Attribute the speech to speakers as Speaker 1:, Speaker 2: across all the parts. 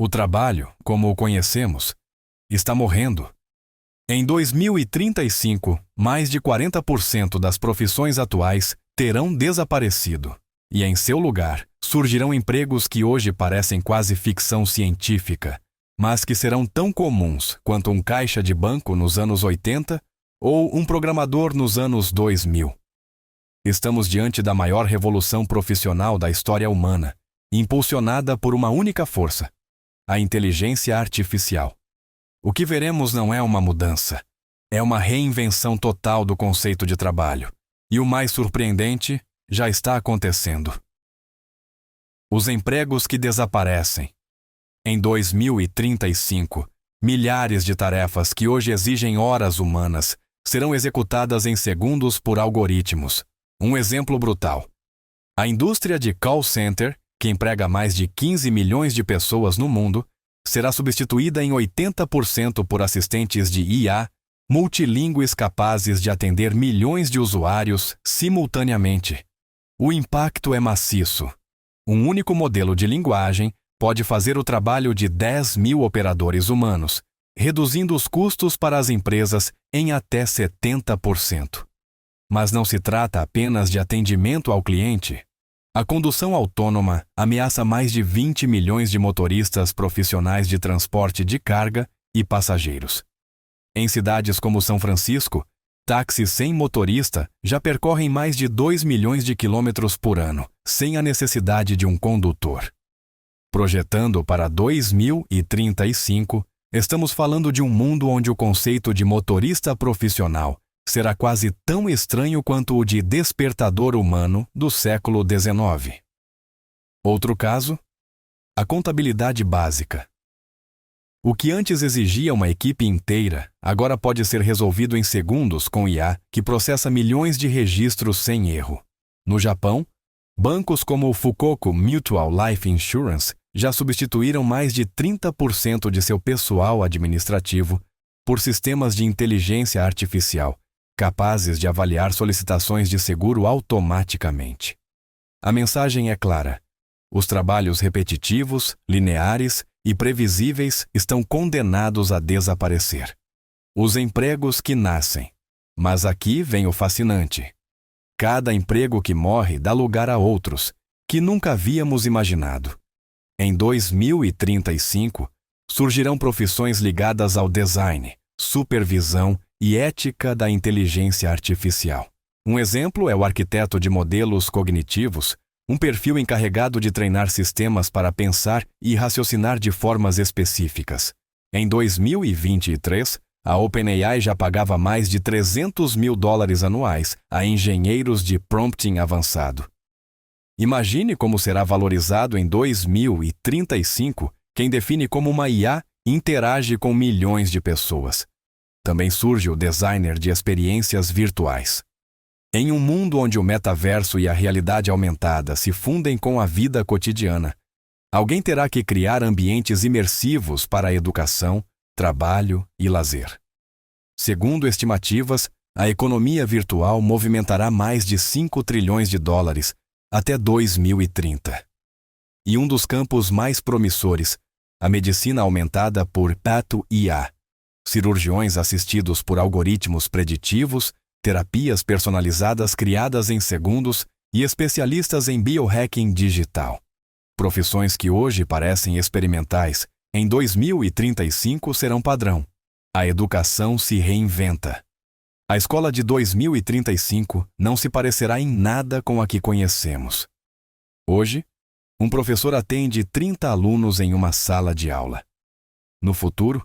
Speaker 1: O trabalho, como o conhecemos, está morrendo. Em 2035, mais de 40% das profissões atuais terão desaparecido, e em seu lugar surgirão empregos que hoje parecem quase ficção científica, mas que serão tão comuns quanto um caixa de banco nos anos 80 ou um programador nos anos 2000. Estamos diante da maior revolução profissional da história humana, impulsionada por uma única força: a inteligência artificial. O que veremos não é uma mudança, é uma reinvenção total do conceito de trabalho. E o mais surpreendente, já está acontecendo. Os empregos que desaparecem. Em 2035, milhares de tarefas que hoje exigem horas humanas serão executadas em segundos por algoritmos. Um exemplo brutal. A indústria de call center, que emprega mais de 15 milhões de pessoas no mundo, será substituída em 80% por assistentes de IA multilingües capazes de atender milhões de usuários simultaneamente. O impacto é maciço. Um único modelo de linguagem pode fazer o trabalho de 10 mil operadores humanos, reduzindo os custos para as empresas em até 70%. Mas não se trata apenas de atendimento ao cliente. A condução autônoma ameaça mais de 20 milhões de motoristas profissionais de transporte de carga e passageiros. Em cidades como São Francisco, táxis sem motorista já percorrem mais de 2 milhões de quilômetros por ano, sem a necessidade de um condutor. Projetando para 2035, estamos falando de um mundo onde o conceito de motorista profissional será quase tão estranho quanto o de despertador humano do século XIX. Outro caso? A contabilidade básica. O que antes exigia uma equipe inteira, agora pode ser resolvido em segundos com IA, que processa milhões de registros sem erro. No Japão, bancos como o Fukoku Mutual Life Insurance já substituíram mais de 30% de seu pessoal administrativo por sistemas de inteligência artificial, capazes de avaliar solicitações de seguro automaticamente. A mensagem é clara: os trabalhos repetitivos, lineares e previsíveis estão condenados a desaparecer. Os empregos que nascem. Mas aqui vem o fascinante. Cada emprego que morre dá lugar a outros, que nunca havíamos imaginado. Em 2035, surgirão profissões ligadas ao design, supervisão e ética da inteligência artificial. Um exemplo é o arquiteto de modelos cognitivos, um perfil encarregado de treinar sistemas para pensar e raciocinar de formas específicas. Em 2023, a OpenAI já pagava mais de $300 mil anuais a engenheiros de prompting avançado. Imagine como será valorizado em 2035 quem define como uma IA interage com milhões de pessoas. Também surge o designer de experiências virtuais. Em um mundo onde o metaverso e a realidade aumentada se fundem com a vida cotidiana, alguém terá que criar ambientes imersivos para a educação, trabalho e lazer. Segundo estimativas, a economia virtual movimentará mais de $5 trilhões até 2030. E um dos campos mais promissores, a medicina aumentada por Pato IA. Cirurgiões assistidos por algoritmos preditivos, terapias personalizadas criadas em segundos e especialistas em biohacking digital. Profissões que hoje parecem experimentais, em 2035 serão padrão. A educação se reinventa. A escola de 2035 não se parecerá em nada com a que conhecemos. Hoje, um professor atende 30 alunos em uma sala de aula. No futuro,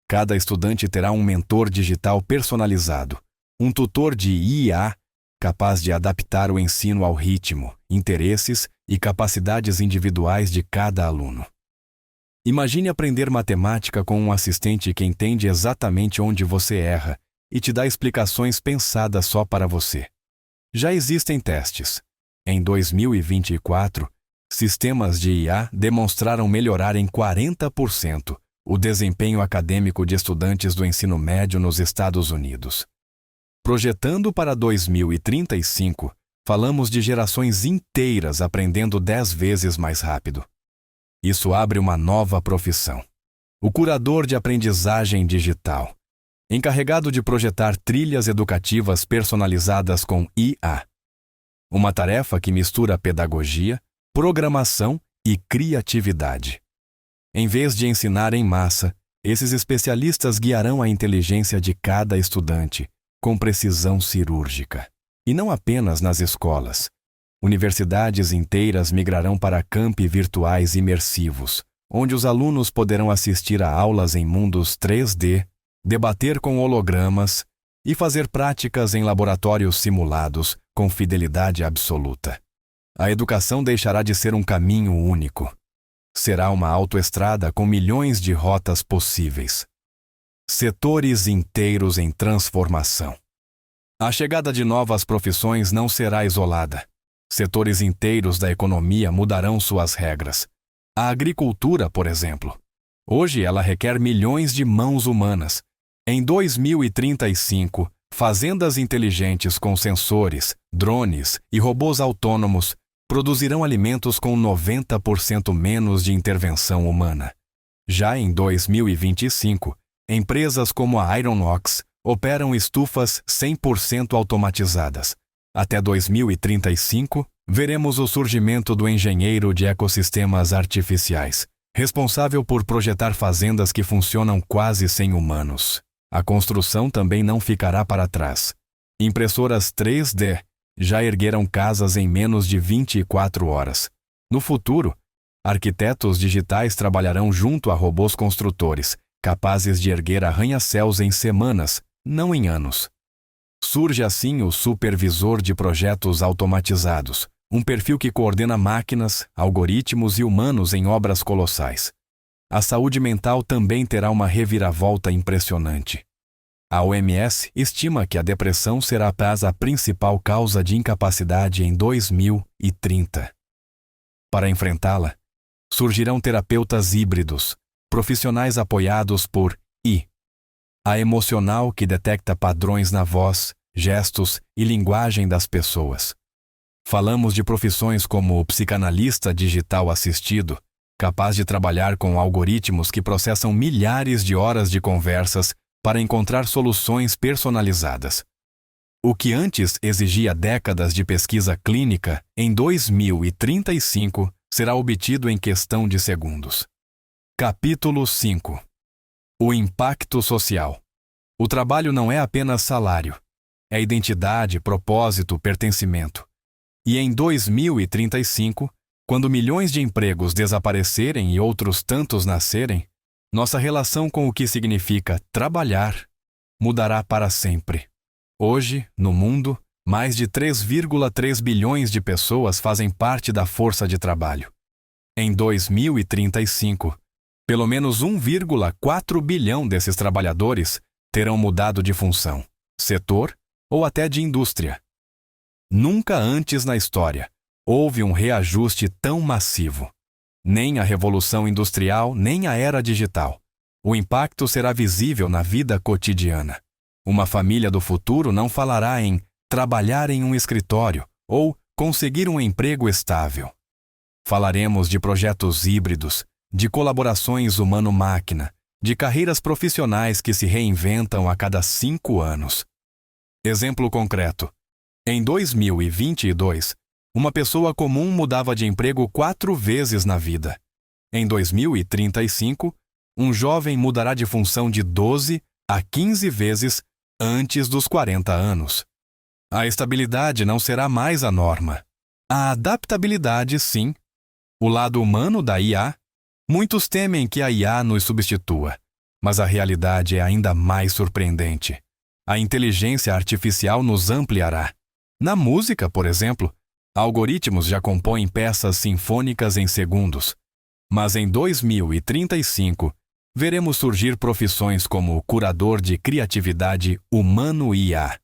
Speaker 1: cada estudante terá um mentor digital personalizado, um tutor de IA capaz de adaptar o ensino ao ritmo, interesses e capacidades individuais de cada aluno. Imagine aprender matemática com um assistente que entende exatamente onde você erra e te dá explicações pensadas só para você. Já existem testes. Em 2024, sistemas de IA demonstraram melhorar em 40% o desempenho acadêmico de estudantes do ensino médio nos Estados Unidos. Projetando para 2035, falamos de gerações inteiras aprendendo 10 vezes mais rápido. Isso abre uma nova profissão: o curador de aprendizagem digital, encarregado de projetar trilhas educativas personalizadas com IA. Uma tarefa que mistura pedagogia, programação e criatividade. Em vez de ensinar em massa, esses especialistas guiarão a inteligência de cada estudante com precisão cirúrgica. E não apenas nas escolas. Universidades inteiras migrarão para campi virtuais imersivos, onde os alunos poderão assistir a aulas em mundos 3D, debater com hologramas e fazer práticas em laboratórios simulados com fidelidade absoluta. A educação deixará de ser um caminho único. Será uma autoestrada com milhões de rotas possíveis. Setores inteiros em transformação. A chegada de novas profissões não será isolada. Setores inteiros da economia mudarão suas regras. A agricultura, por exemplo. Hoje ela requer milhões de mãos humanas. Em 2035, fazendas inteligentes com sensores, drones e robôs autônomos produzirão alimentos com 90% menos de intervenção humana. Já em 2025, empresas como a Ironox operam estufas 100% automatizadas. Até 2035, veremos o surgimento do engenheiro de ecossistemas artificiais, responsável por projetar fazendas que funcionam quase sem humanos. A construção também não ficará para trás. Impressoras 3D já ergueram casas em menos de 24 horas. No futuro, arquitetos digitais trabalharão junto a robôs construtores, capazes de erguer arranha-céus em semanas, não em anos. Surge assim o supervisor de projetos automatizados, um perfil que coordena máquinas, algoritmos e humanos em obras colossais. A saúde mental também terá uma reviravolta impressionante. A OMS estima que a depressão será a principal causa de incapacidade em 2030. Para enfrentá-la, surgirão terapeutas híbridos, profissionais apoiados por IA. A emocional que detecta padrões na voz, gestos e linguagem das pessoas. Falamos de profissões como o psicanalista digital assistido, capaz de trabalhar com algoritmos que processam milhares de horas de conversas para encontrar soluções personalizadas. O que antes exigia décadas de pesquisa clínica, em 2035 será obtido em questão de segundos. Capítulo 5. O impacto social. O trabalho não é apenas salário. É identidade, propósito, pertencimento. E em 2035, quando milhões de empregos desaparecerem e outros tantos nascerem, nossa relação com o que significa trabalhar mudará para sempre. Hoje, no mundo, mais de 3,3 bilhões de pessoas fazem parte da força de trabalho. Em 2035, pelo menos 1,4 bilhão desses trabalhadores terão mudado de função, setor ou até de indústria. Nunca antes na história houve um reajuste tão massivo. Nem a Revolução Industrial, nem a Era Digital. O impacto será visível na vida cotidiana. Uma família do futuro não falará em trabalhar em um escritório ou conseguir um emprego estável. Falaremos de projetos híbridos, de colaborações humano-máquina, de carreiras profissionais que se reinventam a cada 5 anos. Exemplo concreto. Em 2022, uma pessoa comum mudava de emprego 4 vezes na vida. Em 2035, um jovem mudará de função de 12 a 15 vezes antes dos 40 anos. A estabilidade não será mais a norma. A adaptabilidade, sim. O lado humano da IA. Muitos temem que a IA nos substitua, mas a realidade é ainda mais surpreendente. A inteligência artificial nos ampliará. Na música, por exemplo, algoritmos já compõem peças sinfônicas em segundos. Mas em 2035, veremos surgir profissões como o curador de criatividade humano-IA,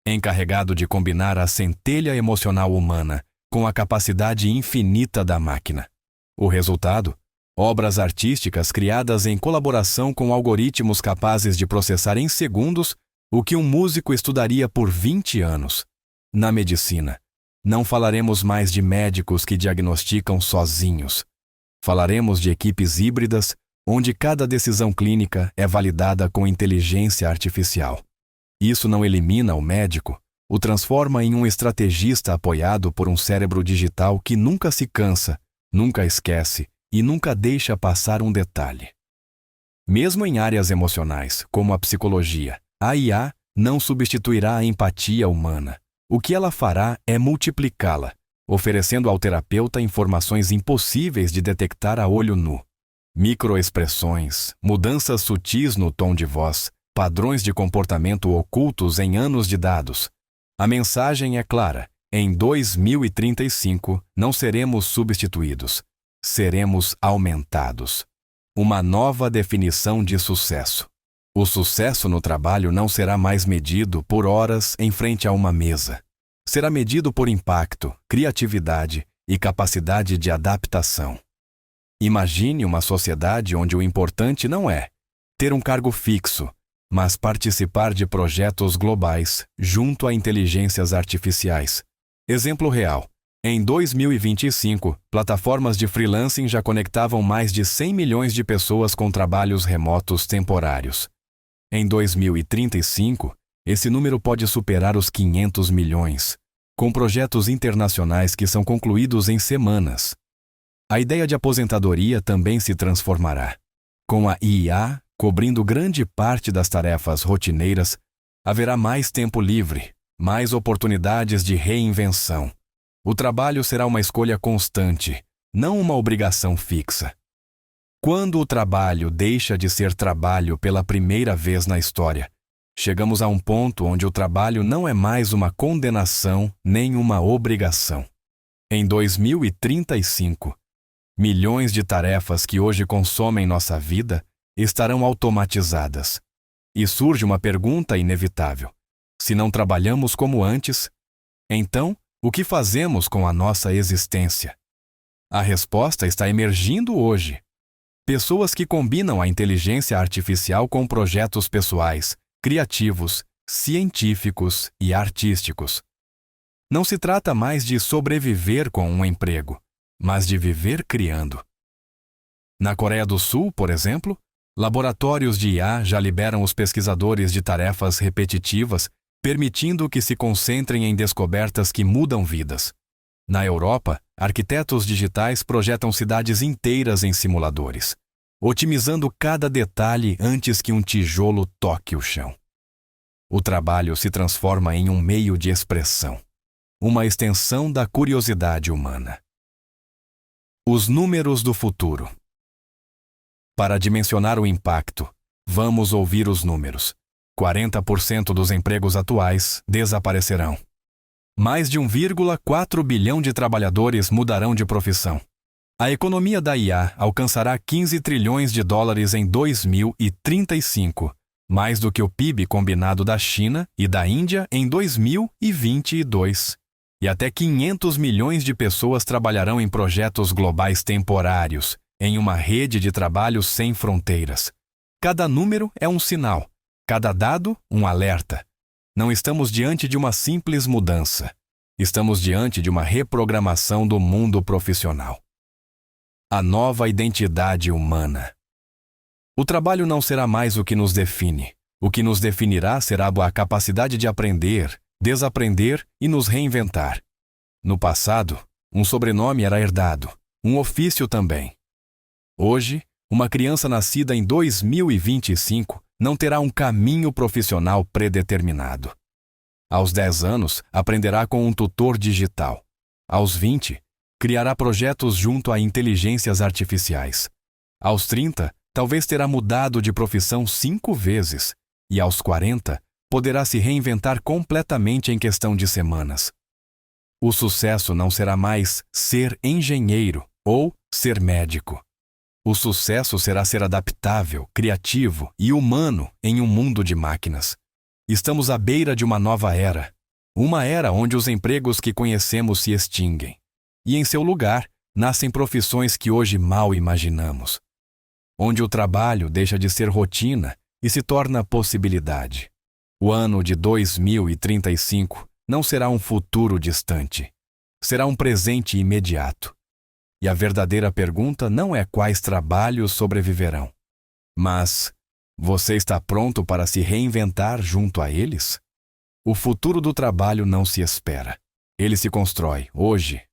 Speaker 1: encarregado de combinar a centelha emocional humana com a capacidade infinita da máquina. O resultado? Obras artísticas criadas em colaboração com algoritmos capazes de processar em segundos o que um músico estudaria por 20 anos. Na medicina, não falaremos mais de médicos que diagnosticam sozinhos. Falaremos de equipes híbridas, onde cada decisão clínica é validada com inteligência artificial. Isso não elimina o médico, o transforma em um estrategista apoiado por um cérebro digital que nunca se cansa, nunca esquece e nunca deixa passar um detalhe. Mesmo em áreas emocionais, como a psicologia, a IA não substituirá a empatia humana. O que ela fará é multiplicá-la, oferecendo ao terapeuta informações impossíveis de detectar a olho nu. Microexpressões, mudanças sutis no tom de voz, padrões de comportamento ocultos em anos de dados. A mensagem é clara: em 2035 não seremos substituídos, seremos aumentados. Uma nova definição de sucesso. O sucesso no trabalho não será mais medido por horas em frente a uma mesa. Será medido por impacto, criatividade e capacidade de adaptação. Imagine uma sociedade onde o importante não é ter um cargo fixo, mas participar de projetos globais junto a inteligências artificiais. Exemplo real. Em 2025, plataformas de freelancing já conectavam mais de 100 milhões de pessoas com trabalhos remotos temporários. Em 2035, esse número pode superar os 500 milhões, com projetos internacionais que são concluídos em semanas. A ideia de aposentadoria também se transformará. Com a IA cobrindo grande parte das tarefas rotineiras, haverá mais tempo livre, mais oportunidades de reinvenção. O trabalho será uma escolha constante, não uma obrigação fixa. Quando o trabalho deixa de ser trabalho pela primeira vez na história, chegamos a um ponto onde o trabalho não é mais uma condenação nem uma obrigação. Em 2035, milhões de tarefas que hoje consomem nossa vida estarão automatizadas. E surge uma pergunta inevitável: se não trabalhamos como antes, então o que fazemos com a nossa existência? A resposta está emergindo hoje. Pessoas que combinam a inteligência artificial com projetos pessoais, criativos, científicos e artísticos. Não se trata mais de sobreviver com um emprego, mas de viver criando. Na Coreia do Sul, por exemplo, laboratórios de IA já liberam os pesquisadores de tarefas repetitivas, permitindo que se concentrem em descobertas que mudam vidas. Na Europa, arquitetos digitais projetam cidades inteiras em simuladores, otimizando cada detalhe antes que um tijolo toque o chão. O trabalho se transforma em um meio de expressão, uma extensão da curiosidade humana. Os números do futuro. Para dimensionar o impacto, vamos ouvir os números. 40% dos empregos atuais desaparecerão. Mais de 1,4 bilhão de trabalhadores mudarão de profissão. A economia da IA alcançará 15 trilhões de dólares em 2035, mais do que o PIB combinado da China e da Índia em 2022. E até 500 milhões de pessoas trabalharão em projetos globais temporários, em uma rede de trabalho sem fronteiras. Cada número é um sinal, cada dado um alerta. Não estamos diante de uma simples mudança. Estamos diante de uma reprogramação do mundo profissional. A nova identidade humana. O trabalho não será mais o que nos define. O que nos definirá será a capacidade de aprender, desaprender e nos reinventar. No passado, um sobrenome era herdado, um ofício também. Hoje, uma criança nascida em 2025 não terá um caminho profissional predeterminado. Aos 10 anos, aprenderá com um tutor digital. Aos 20, criará projetos junto a inteligências artificiais. Aos 30, talvez terá mudado de profissão 5 vezes. E aos 40, poderá se reinventar completamente em questão de semanas. O sucesso não será mais ser engenheiro ou ser médico. O sucesso será ser adaptável, criativo e humano em um mundo de máquinas. Estamos à beira de uma nova era. Uma era onde os empregos que conhecemos se extinguem. E em seu lugar, nascem profissões que hoje mal imaginamos. Onde o trabalho deixa de ser rotina e se torna possibilidade. O ano de 2035 não será um futuro distante. Será um presente imediato. E a verdadeira pergunta não é quais trabalhos sobreviverão, mas você está pronto para se reinventar junto a eles? O futuro do trabalho não se espera. Ele se constrói hoje,